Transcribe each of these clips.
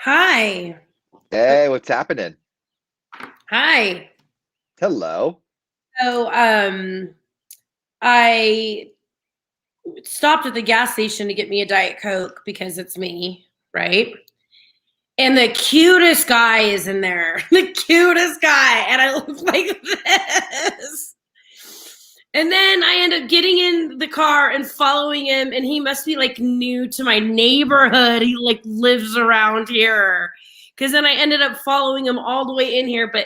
Hi. Hey, what's happening? Hi. Hello. So, I stopped at the gas station to get me a Diet Coke because it's me, right? And the cutest guy is in there. The cutest guy. And I look like this. And then I end up getting in the car and following him, and he must be like new to my neighborhood. He like lives around here. Cause then I ended up following him all the way in here, but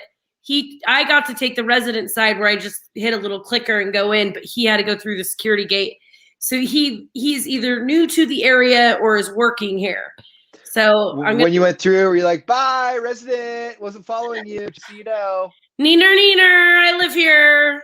I got to take the resident side where I just hit a little clicker and go in, but he had to go through the security gate. So he's either new to the area or is working here. So I'm gonna When you went through, were you like, bye, resident? Wasn't following you, just so you know. Neener Neener, I live here.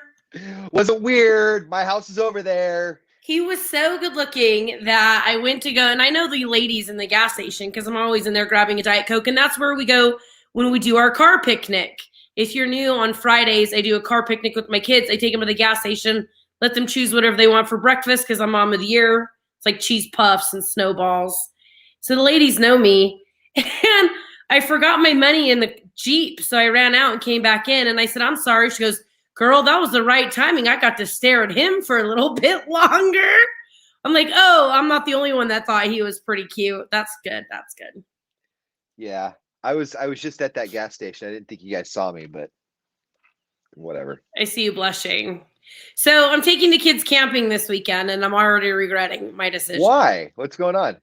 Wasn't weird. My house is over there. He was so good looking that I went to go, and I know the ladies in the gas station because I'm always in there grabbing a Diet Coke, and that's where we go when we do our car picnic. If you're new on Fridays, I do a car picnic with my kids. I take them to the gas station, let them choose whatever they want for breakfast because I'm mom of the year. It's like cheese puffs and snowballs. So the ladies know me, and I forgot my money in the Jeep, so I ran out and came back in, and I said, "I'm sorry." She goes, "Girl, that was the right timing. I got to stare at him for a little bit longer." I'm like, "Oh, I'm not the only one that thought he was pretty cute. That's good. That's good." Yeah. I was just at that gas station. I didn't think you guys saw me, but whatever. I see you blushing. So I'm taking the kids camping this weekend, and I'm already regretting my decision. Why? What's going on?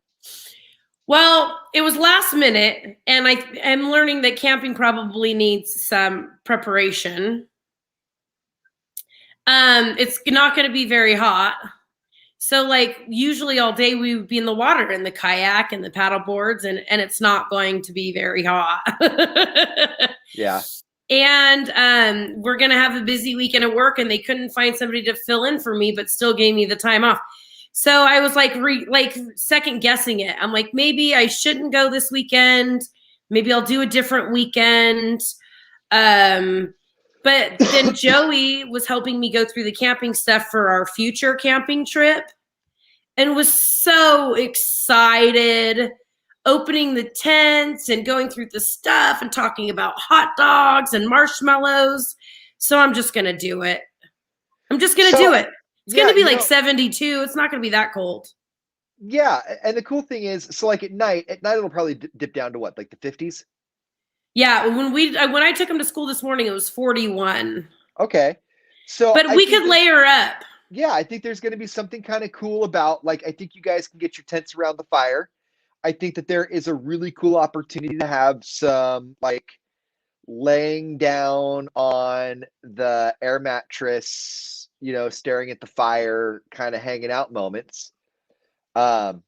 Well, it was last minute, and I am learning that camping probably needs some preparation. It's not going to be very hot. So like usually all day we would be in the water in the kayak and the paddle boards, and it's not going to be very hot. Yeah. And we're gonna have a busy weekend at work, and they couldn't find somebody to fill in for me, but still gave me the time off. So I was like second guessing it. I'm like, maybe I shouldn't go this weekend. Maybe I'll do a different weekend. But then Joey was helping me go through the camping stuff for our future camping trip and was so excited opening the tents and going through the stuff and talking about hot dogs and marshmallows. So I'm just going to do it. I'm just going to do it. It's going Yeah, to be like 72. It's not going to be that cold. yeah. And the cool thing is, so like at night it'll probably dip down to what, like the 50s? Yeah, when I took him to school this morning, it was 41. Okay. So But I we think could there's layer up. yeah, I think there's going to be something kind of cool about, like, I think you guys can get your tents around the fire. I think that there is a really cool opportunity to have some like laying down on the air mattress, staring at the fire, kind of hanging out moments. Um,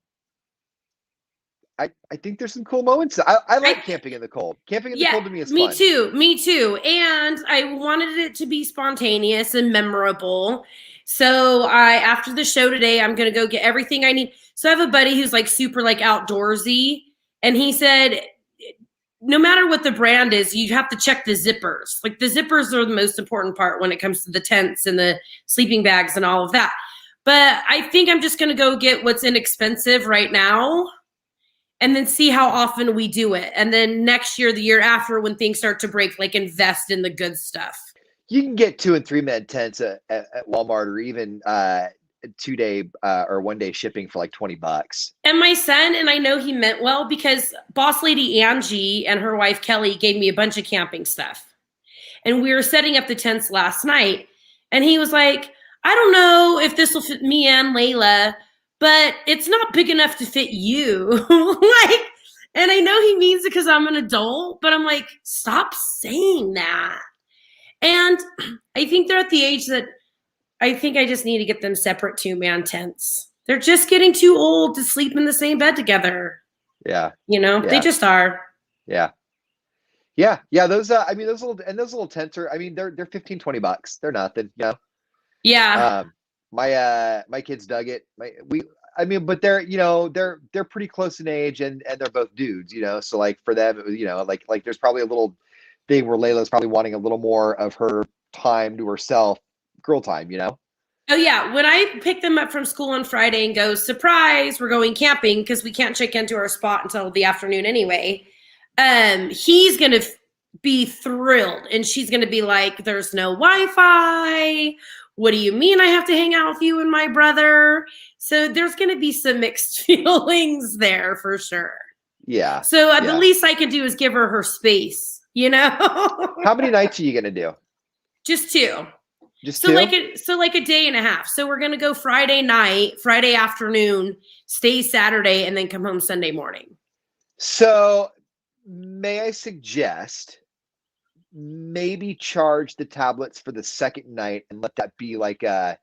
I think there's some cool moments. I I like camping in the cold. Camping in the Yeah, cold to me is me fun. too. Me too. And I wanted it to be spontaneous and memorable. So after the show today, I'm gonna go get everything I need. So I have a buddy who's like super like outdoorsy, and he said no matter what the brand is, you have to check the zippers. Like the zippers are the most important part when it comes to the tents and the sleeping bags and all of that. But I think I'm just gonna go get what's inexpensive right now and then see how often we do it. And then next year, the year after, when things start to break, like invest in the good stuff. You can get 2 and 3 man tents at Walmart, or even 2 day or 1 day shipping for like $20. And my son, and I know he meant well because boss lady Angie and her wife Kelly gave me a bunch of camping stuff. And we were setting up the tents last night. And he was like, I don't know if this will fit me and Layla, but it's not big enough to fit you. Like, and I know he means it because I'm an adult, but I'm like, stop saying that. And I think they're at the age that I think I just need to get them separate 2-man tents. They're just getting too old to sleep in the same bed together. Yeah. They Yeah. just are. Yeah. Yeah. Yeah. I mean, those little tents are, I mean, they're 15, $20. They're nothing. Yeah. My kids dug it. I mean, but they're pretty close in age, and they're both dudes. So like for them, it was, like there's probably a little thing where Layla's probably wanting a little more of her time to herself, girl time. Oh, yeah. When I pick them up from school on Friday and go, surprise, we're going camping because we can't check into our spot until the afternoon anyway. he's gonna be thrilled, and she's gonna be like, "There's no Wi-Fi. What do you mean I have to hang out with you and my brother?" So there's gonna be some mixed feelings there for sure. Yeah. So the Yeah. least I can do is give her space, you know? How many nights are you gonna do? Just 2. Just So 2? like a day and a half. So we're gonna go Friday night, Friday afternoon, stay Saturday, and then come home Sunday morning. So may I suggest maybe charge the tablets for the second night and let that be like a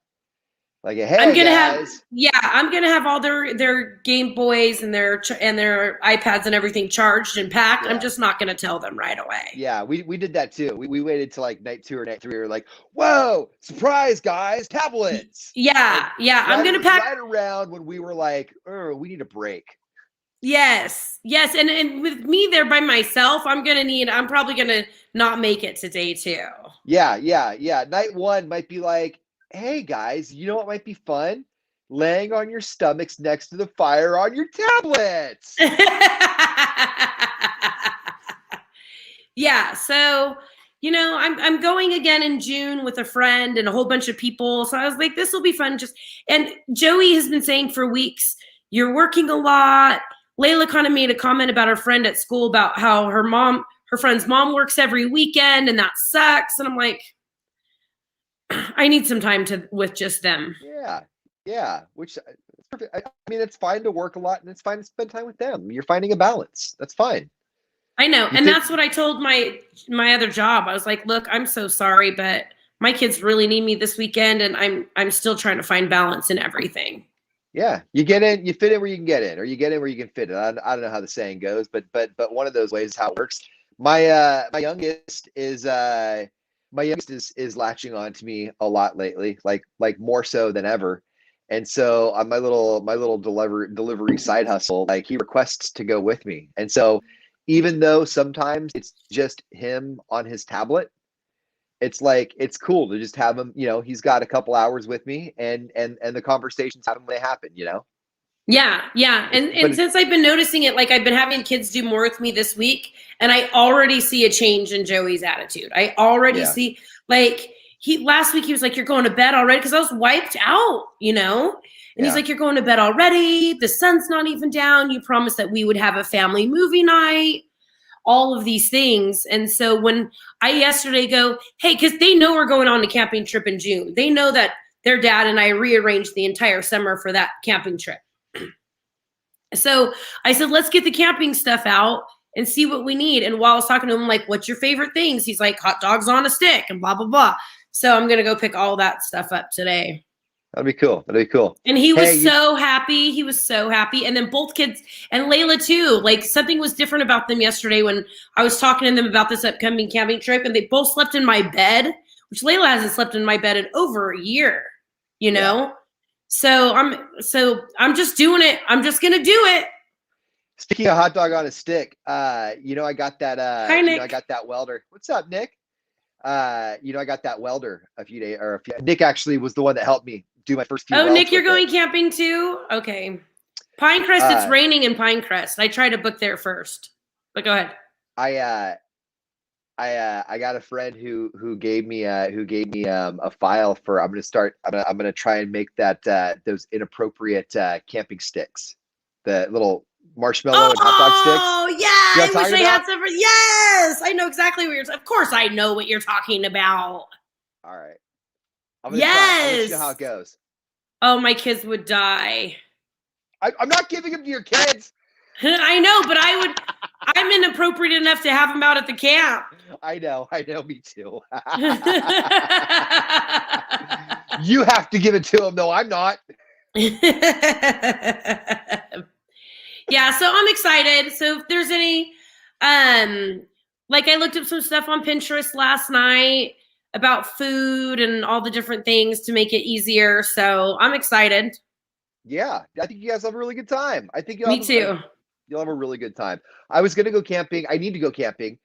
hey I'm gonna guys. I'm gonna have all their Game Boys and their iPads and everything charged and packed. Yeah. I'm just not gonna tell them right away. Yeah, we did that too. We waited till like night 2 or night 3. We were like, whoa, surprise guys, tablets. Yeah, yeah. Right, I'm gonna pack right around when we were like, oh, we need a break. Yes, yes, and with me there by myself, I'm probably gonna not make it to day 2. Yeah. Night 1 might be like, hey guys, you know what might be fun? Laying on your stomachs next to the fire on your tablets. Yeah, so I'm going again in June with a friend and a whole bunch of people. So I was like, this will be fun. And Joey has been saying for weeks, you're working a lot. Layla kind of made a comment about her friend at school about how her friend's mom works every weekend and that sucks. And I'm like, I need some time with just them. Yeah. Which I mean, it's fine to work a lot and it's fine to spend time with them. You're finding a balance. That's fine. I know. And that's what I told my other job. I was like, look, I'm so sorry, but my kids really need me this weekend, and I'm still trying to find balance in everything. Yeah, you get in, you fit in where you can get in, or you get in where you can fit in. I don't know how the saying goes, but one of those ways is how it works. My youngest is latching on to me a lot lately, like more so than ever. And so on my little delivery side hustle, like he requests to go with me. And so even though sometimes it's just him on his tablet, it's like it's cool to just have him, he's got a couple hours with me and the conversations happen when they happen, Yeah. And since I've been noticing it, like I've been having kids do more with me this week, and I already see a change in Joey's attitude. I already see, like, last week he was like, "You're going to bed already?" Because I was wiped out, And he's like, "You're going to bed already? The sun's not even down. You promised that we would have a family movie night." All of these things. And so when I yesterday go, hey, because they know we're going on a camping trip in June. They know that their dad and I rearranged the entire summer for that camping trip. So I said, let's get the camping stuff out and see what we need. And while I was talking to him, I'm like, what's your favorite things? He's like, hot dogs on a stick and blah, blah, blah. So I'm going to go pick all that stuff up today. That'd be cool. And he was so happy. He was so happy. And then both kids and Layla too, like something was different about them yesterday when I was talking to them about this upcoming camping trip, and they both slept in my bed, which Layla hasn't slept in my bed in over a year, Yeah. So I'm just doing it. I'm just going to do it. Speaking of hot dog on a stick, I got that, Hi, Nick. I got that welder. What's up, Nick? I got that welder Nick actually was the one that helped me do my first few. Oh, Nick, you're going camping too? Okay. Pinecrest, it's raining in Pinecrest. I tried to book there first, but go ahead. I got a friend who gave me a file for. I'm gonna try and make that those inappropriate camping sticks, the little marshmallow and hot dog sticks. Oh yeah, I wish I had some. Yes, I know exactly what you're. Of course, I know what you're talking about. All right. Yes. I'll let you know how it goes. Oh, my kids would die. I'm not giving them to your kids. I know, but I'm inappropriate enough to have them out at the camp. I know, me too. You have to give it to them, though. I'm not. Yeah, so I'm excited. So if there's any, like I looked up some stuff on Pinterest last night about food and all the different things to make it easier. So I'm excited. Yeah, I think you guys have a really good time. I think Me too. You'll have a really good time. I was going to go camping. I need to go camping.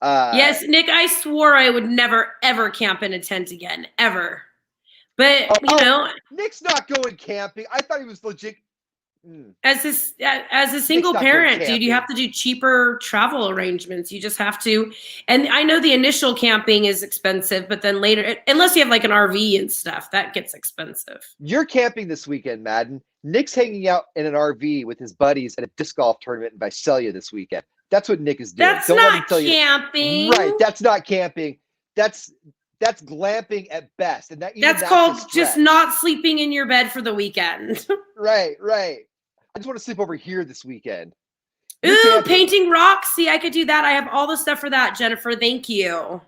Yes, Nick, I swore I would never, ever camp in a tent again, ever. But, Nick's not going camping. I thought he was legit. Mm. as a single not going parent, dude, you camping. have to do cheaper travel arrangements. You just have to. And I know the initial camping is expensive, but then later, unless you have like an RV and stuff, that gets expensive. You're camping this weekend, Madden. Nick's hanging out in an RV with his buddies at a disc golf tournament in Visalia this weekend. That's what Nick is doing. That's Don't let me not tell you. camping. Right, that's not camping. That's glamping at best, and that's called just not sleeping in your bed for the weekend. Right. I just want to sleep over here this weekend. Ooh, painting rocks. See, I could do that. I have all the stuff for that, Jennifer. Thank you.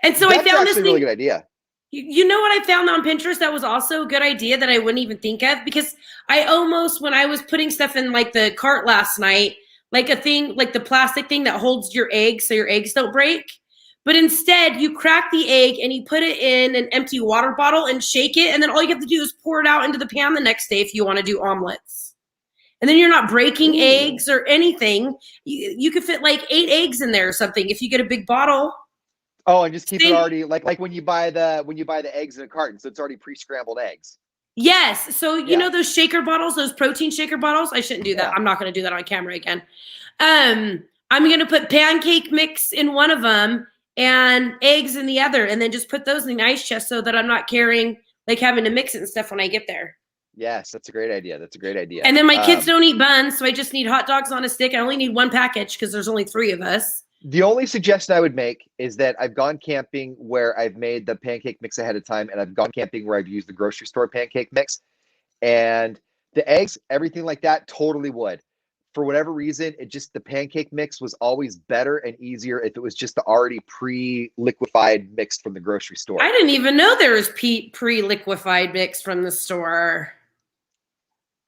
And so that's I found this actually a really good idea. You know what I found on Pinterest that was also a good idea that I wouldn't even think of? Because I almost, when I was putting stuff in like the cart last night, like a thing, like the plastic thing that holds your eggs so your eggs don't break. But instead, you crack the egg and you put it in an empty water bottle and shake it. And then all you have to do is pour it out into the pan the next day if you want to do omelets. And then you're not breaking eggs or anything. You could fit like 8 eggs in there or something if you get a big bottle. Oh, and just keep it already like when you buy the eggs in a carton, so it's already pre-scrambled eggs. Yes. So you know those shaker bottles, those protein shaker bottles? I shouldn't do that. I'm not going to do that on camera again. I'm going to put pancake mix in one of them and eggs in the other, and then just put those in the ice chest so that I'm not carrying, like having to mix it and stuff when I get there. Yes, that's a great idea. And then my kids don't eat buns, so I just need hot dogs on a stick. I only need 1 package because there's only 3 of us. The only suggestion I would make is that I've gone camping where I've made the pancake mix ahead of time, and I've gone camping where I've used the grocery store pancake mix. And the eggs, everything like that, totally would. For whatever reason, the pancake mix was always better and easier if it was just the already pre-liquefied mix from the grocery store. I didn't even know there was pre-liquefied mix from the store.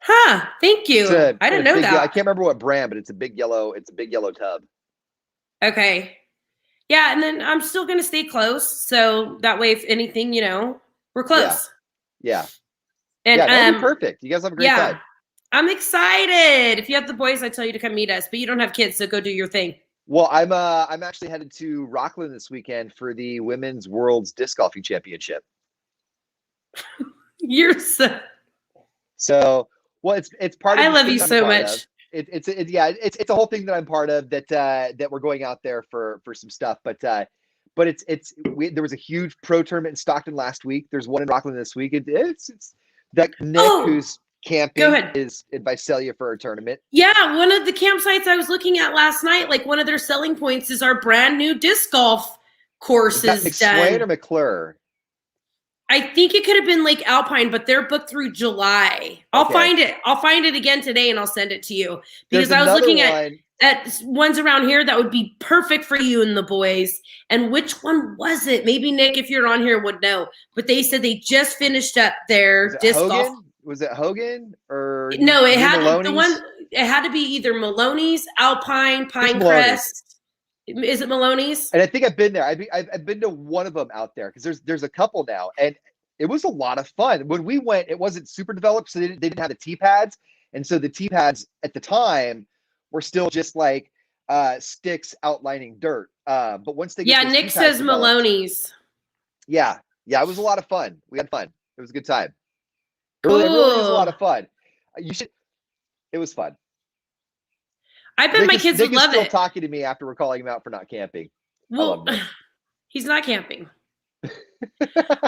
Huh, thank you. I didn't know that. I can't remember what brand, but it's a big yellow tub. Okay. Yeah, and then I'm still going to stay close. So that way, if anything, we're close. Yeah. And that'd be perfect. You guys have a great time. I'm excited. If you have the boys, I tell you to come meet us, but you don't have kids, so go do your thing. Well, I'm actually headed to Rockland this weekend for the Women's World's Disc Golfing Championship. You're so well. It's part of. I love you so much. It's a whole thing that I'm part of that we're going out there for some stuff, but there was a huge pro tournament in Stockton last week. There's one in Rockland this week. It's that Nick who's camping is in Visalia for a tournament. Yeah, one of the campsites I was looking at last night, like one of their selling points is our brand new disc golf courses. Is that McSwain or McClure? I think it could have been Lake Alpine, but they're booked through July. I'll find it. I'll find it again today and I'll send it to you. Because I was looking at ones around here that would be perfect for you and the boys. And which one was it? Maybe Nick, if you're on here, would know. But they said they just finished up their disc golf. Was it Hogan or no? It had the one. It had to be either Maloney's, Alpine, Pinecrest. Is it Maloney's? And I think I've been there. I've been to one of them out there because there's a couple now, and it was a lot of fun. When we went, it wasn't super developed, so they didn't have the tee pads, and so the tee pads at the time were still just like sticks outlining dirt. But once they get Nick says Maloney's. Yeah, it was a lot of fun. We had fun. It was a good time. Cool. It really was a lot of fun. It was fun. I bet my kids would love it. Nick is still talking to me after we're calling him out for not camping. Well, he's not camping.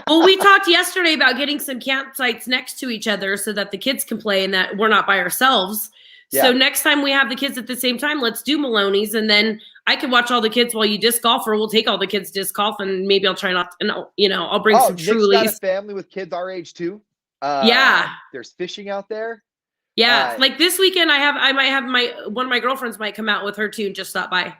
Well, we talked yesterday about getting some campsites next to each other so that the kids can play and that we're not by ourselves. Yeah. So next time we have the kids at the same time, let's do Maloney's, and then I can watch all the kids while you disc golf, or we'll take all the kids disc golf, and maybe I'll try not. And I'll bring some Trulies. Nick's got a family with kids our age too. There's fishing out there. Yeah, like this weekend, I might have one of my girlfriends might come out with her too and just stop by.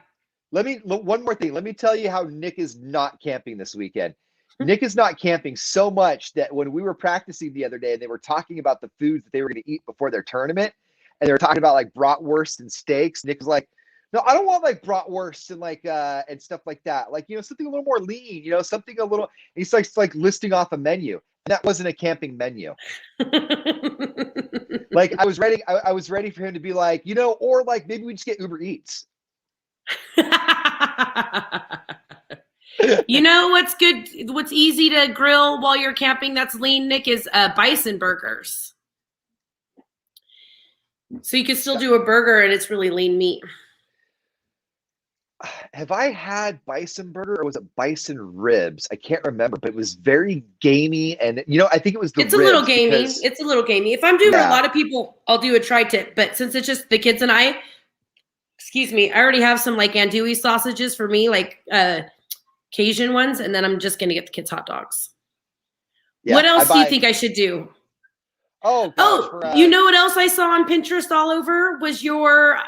One more thing. Let me tell you how Nick is not camping this weekend. Nick is not camping so much that when we were practicing the other day and they were talking about the foods that they were going to eat before their tournament, and they were talking about like bratwurst and steaks, Nick was like, "No, I don't want like bratwurst and like and stuff like that. Like something a little more lean. Something a little." He's like listing off a menu. And that wasn't a camping menu. Like I was ready for him to be like, or like maybe we just get Uber Eats. What's good? What's easy to grill while you're camping that's lean, Nick, is bison burgers. So you can still do a burger and it's really lean meat. Have I had bison burger or was it bison ribs? I can't remember, but it was very gamey. And, I think it was the It's a little ribs gamey. because, It's a little gamey. If I'm doing Yeah. a lot of people, I'll do a tri-tip. But since it's just the kids and I, excuse me, I already have some like andouille sausages for me, like Cajun ones, and then I'm just gonna get the kids hot dogs. yeah, What else do you buy- think I should do? Oh, gosh, Oh, you know what else I saw on Pinterest all over was your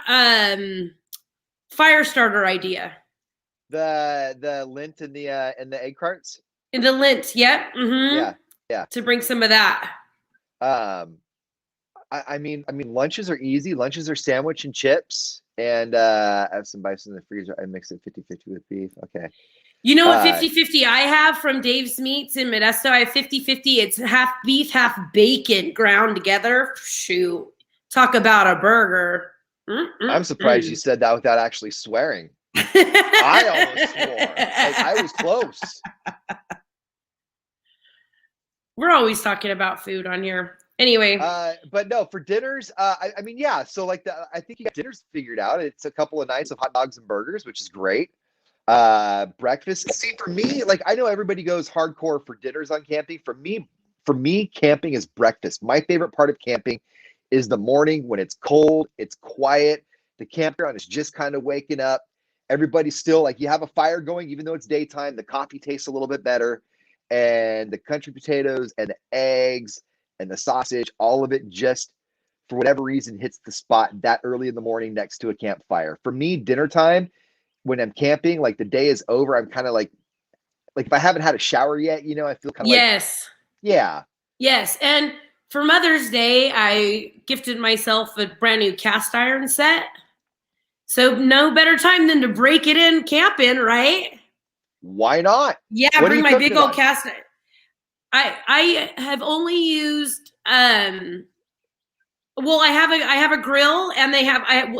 fire starter idea. the lint and the egg carts. In the lint, yep. Yeah, yeah. To bring some of that. I mean, lunches are easy. Lunches are sandwich and chips, and I have some bison in the freezer. I mix it 50-50 with beef. Okay. You know what 50-50 I have from Dave's Meats in Modesto? I have 50-50. It's half beef, half bacon ground together. Shoot. Talk about a burger. I'm surprised you said that without actually swearing. I almost swore. Like, I was close. We're always talking about food on here. Anyway. But no, for dinners, I mean, yeah. So like I think you got dinners figured out. It's a couple of nights of hot dogs and burgers, which is great. Breakfast. See, for me, like I know everybody goes hardcore for dinners on camping. For me, camping is breakfast. My favorite part of camping is the morning when it's cold, it's quiet. The campground is just kind of waking up. Everybody's still like you have a fire going, even though it's daytime. The coffee tastes a little bit better, and the country potatoes and the eggs and the sausage, all of it just for whatever reason hits the spot that early in the morning next to a campfire. For me, dinner time when I'm camping, like the day is over, I'm kind of like if I haven't had a shower yet, I feel kind of yes. Yeah. Yes. And for Mother's Day, I gifted myself a brand new cast iron set. So no better time than to break it in camping, right? Why not? Yeah, What bring are you my cooking big old on? cast iron. I have only used well, I have a grill and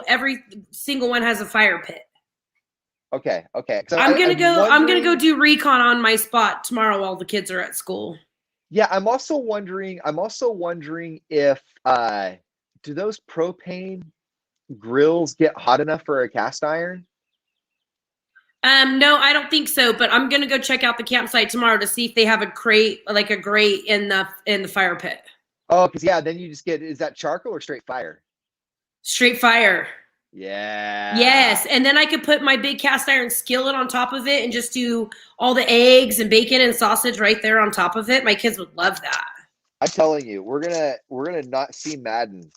every single one has a fire pit. Okay. So I'm gonna go do recon on my spot tomorrow while the kids are at school. Yeah, I'm also wondering if do those propane grills get hot enough for a cast iron? No, I don't think so, but I'm gonna go check out the campsite tomorrow to see if they have a grate in the fire pit. Oh, because then you just is that charcoal or straight fire? Straight fire. Yeah. Yes, and then I could put my big cast iron skillet on top of it and just do all the eggs and bacon and sausage right there on top of it. My kids would love that. I'm telling you, we're gonna not see Madden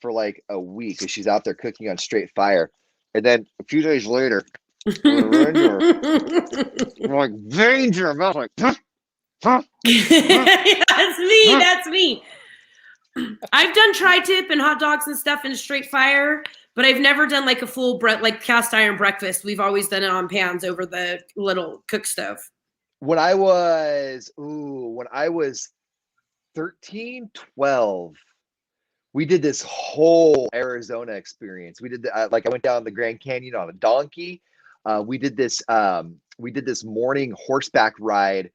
for like a week because she's out there cooking on straight fire, and then a few days later, we're like veins in her mouth, like, huh? That's me. I've done tri-tip and hot dogs and stuff in straight fire, but I've never done like a full cast iron breakfast. We've always done it on pans over the little cook stove. When I was 13, 12, we did this whole Arizona experience. We did I went down the Grand Canyon on a donkey. We did this morning horseback ride. It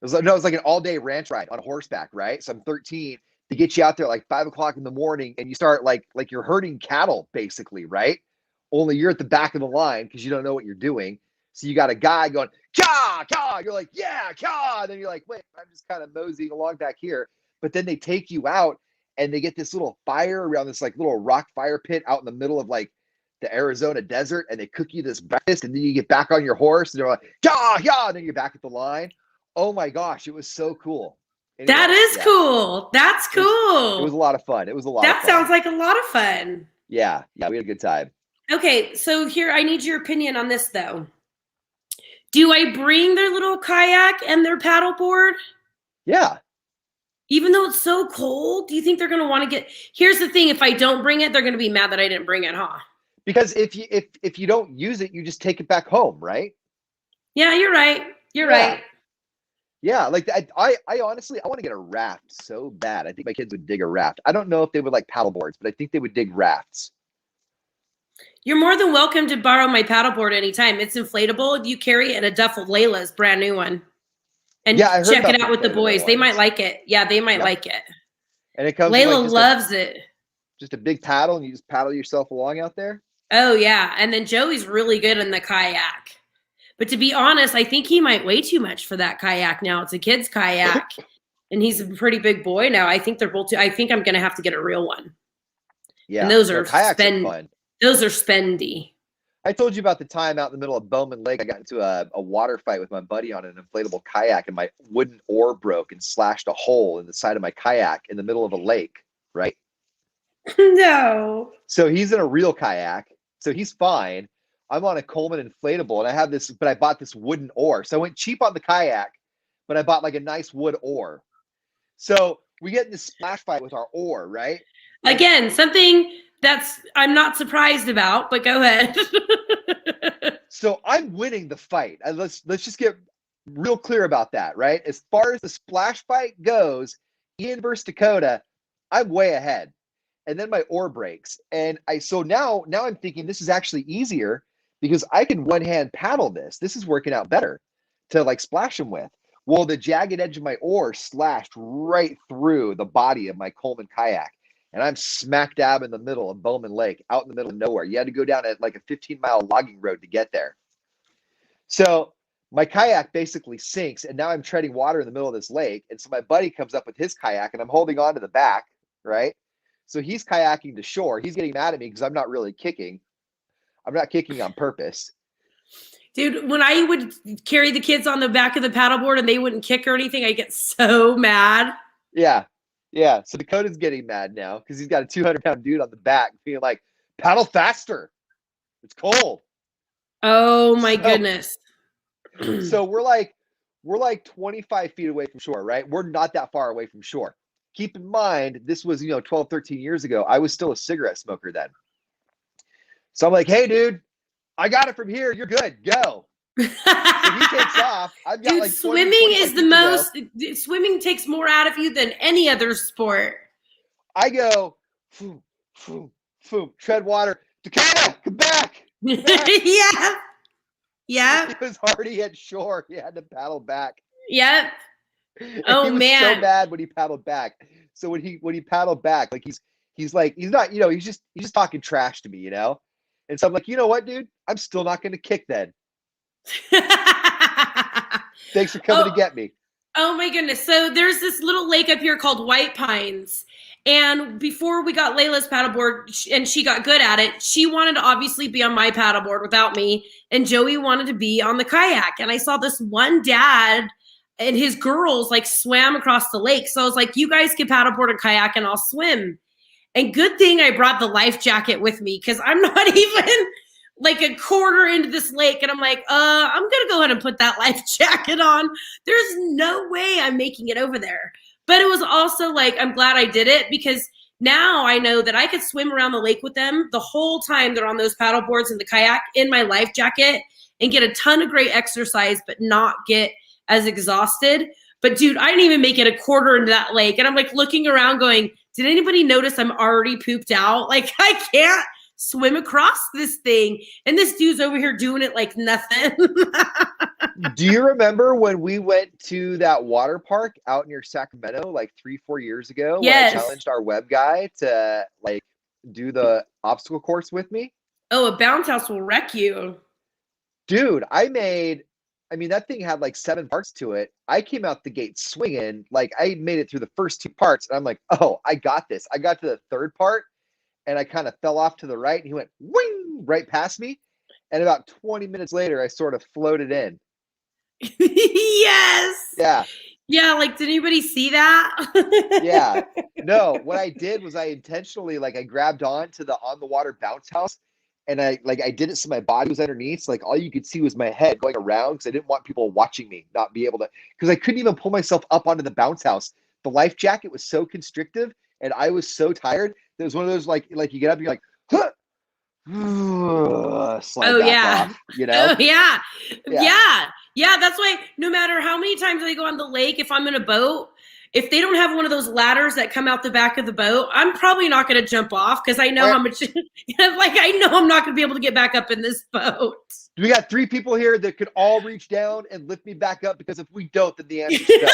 was like an all-day ranch ride on horseback, right? So I'm 13. To get you out there like 5 o'clock in the morning, and you start like you're herding cattle, basically, right? Only you're at the back of the line because you don't know what you're doing. So you got a guy going, "Caw, caw." You're like, "Yeah, caw." And then you're like, "Wait, I'm just kind of moseying along back here." But then they take you out, and they get this little fire around this like little rock fire pit out in the middle of like the Arizona desert, and they cook you this breakfast, and then you get back on your horse, and they're like, "Caw, caw," and then you're back at the line. Oh my gosh, it was so cool. Anyway, that is cool. That's cool. It was a lot of fun. That sounds like a lot of fun. Yeah, we had a good time. Okay, so here, I need your opinion on this, though. Do I bring their little kayak and their paddleboard? Yeah. Even though it's so cold, do you think they're going to want to get... Here's the thing. If I don't bring it, they're going to be mad that I didn't bring it, huh? Because if you don't use it, you just take it back home, right? Yeah, you're right. You're right. Yeah, like I honestly, I want to get a raft so bad. I think my kids would dig a raft. I don't know if they would like paddle boards, but I think they would dig rafts. You're more than welcome to borrow my paddleboard anytime. It's inflatable. You carry it in a duffel. Layla's brand new one. And check it out with the boys. They might like it. Yeah, they might like it. And it comes. Layla loves it. Just a big paddle, and you just paddle yourself along out there? Oh yeah, and then Joey's really good in the kayak. But to be honest, I think he might weigh too much for that kayak now. It's a kid's kayak, and he's a pretty big boy now. I think they're both. I think I'm gonna have to get a real one. Yeah, and those no, are kayaks are fun. Those are spendy. I told you about the time out in the middle of Bowman Lake. I got into a water fight with my buddy on an inflatable kayak, and my wooden oar broke and slashed a hole in the side of my kayak in the middle of a lake, right? No. So he's in a real kayak, so he's fine. I'm on a Coleman inflatable, and I have this, but I bought this wooden oar. So I went cheap on the kayak, but I bought like a nice wood oar. So we get in this splash fight with our oar, right? Again, something that's I'm not surprised about, but go ahead. So I'm winning the fight. Let's just get real clear about that, right? As far as the splash fight goes, Ian versus Dakota, I'm way ahead. And then my oar breaks. And so now I'm thinking this is actually easier because I can one hand paddle this. This is working out better to like splash him with. Well, the jagged edge of my oar slashed right through the body of my Coleman kayak. And I'm smack dab in the middle of Bowman Lake, out in the middle of nowhere. You had to go down at like a 15-mile logging road to get there. So my kayak basically sinks, and now I'm treading water in the middle of this lake. And so my buddy comes up with his kayak, and I'm holding on to the back, right? So he's kayaking to shore. He's getting mad at me because I'm not really kicking. I'm not kicking on purpose. Dude, when I would carry the kids on the back of the paddleboard and they wouldn't kick or anything, I get so mad. Yeah. Yeah. So Dakota's getting mad now because he's got a 200-pound dude on the back being like, paddle faster. It's cold. Oh my goodness. So we're like 25 feet away from shore, right? We're not that far away from shore. Keep in mind, this was, 12, 13 years ago. I was still a cigarette smoker then. So I'm like, hey, dude, I got it from here. You're good. Go. So he takes off. I've got Dude, like 20, swimming is the most, go. Swimming takes more out of you than any other sport. I go, foom, foom, foom, tread water. Dakota, come back. Come back. Yeah. Yeah. He was already at shore. He had to paddle back. Yep. Oh, man. He was so bad when he paddled back. So when he paddled back, like he's not, he's just talking trash to me, And so I'm like, you know what, dude? I'm still not going to kick then. Thanks for coming to get me. Oh my goodness. So there's this little lake up here called White Pines. And before we got Layla's paddleboard and she got good at it, she wanted to obviously be on my paddleboard without me. And Joey wanted to be on the kayak. And I saw this one dad and his girls like swam across the lake. So I was like, you guys can paddleboard and kayak and I'll swim. And good thing I brought the life jacket with me because I'm not even like a quarter into this lake. And I'm like, I'm going to go ahead and put that life jacket on. There's no way I'm making it over there. But it was also like, I'm glad I did it because now I know that I could swim around the lake with them the whole time they're on those paddle boards and the kayak in my life jacket and get a ton of great exercise, but not get as exhausted. But dude, I didn't even make it a quarter into that lake. And I'm like looking around going, did anybody notice I'm already pooped out? Like I can't swim across this thing. And this dude's over here doing it like nothing. Do you remember when we went to that water park out near Sacramento like 3-4 years ago? Yes. When I challenged our web guy to like do the obstacle course with me? Oh, a bounce house will wreck you. Dude, that thing had like 7 parts to it. I came out the gate swinging. Like I made it through the first 2 parts and I'm like, oh, I got this. I got to the 3rd part and I kind of fell off to the right and he went wing right past me. And about 20 minutes later, I sort of floated in. Yes. Yeah. Yeah. Like, did anybody see that? Yeah. No, what I did was I intentionally, I grabbed on to the on the water bounce house and I did it so my body was underneath. So all you could see was my head going around because I didn't want people watching me, not be able to, because I couldn't even pull myself up onto the bounce house. The life jacket was so constrictive and I was so tired. It was one of those, like you get up and you're like, huh. Slide back off, Oh, yeah. That's why no matter how many times I go on the lake, if I'm in a boat if they don't have one of those ladders that come out the back of the boat, I'm probably not going to jump off because I know how much, like, I know I'm not going to be able to get back up in this boat. We got 3 people here that could all reach down and lift me back up, because if we don't, then the answer's no.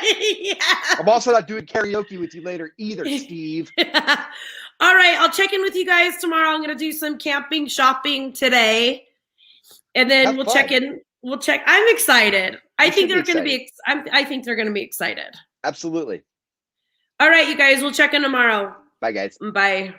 Yeah. I'm also not doing karaoke with you later either, Steve. All right, I'll check in with you guys tomorrow. I'm going to do some camping shopping today, and then we'll check in. We'll check. I'm excited. I think they're going to be. I think they're going to be excited. Absolutely. All right, you guys. We'll check in tomorrow. Bye, guys. Bye.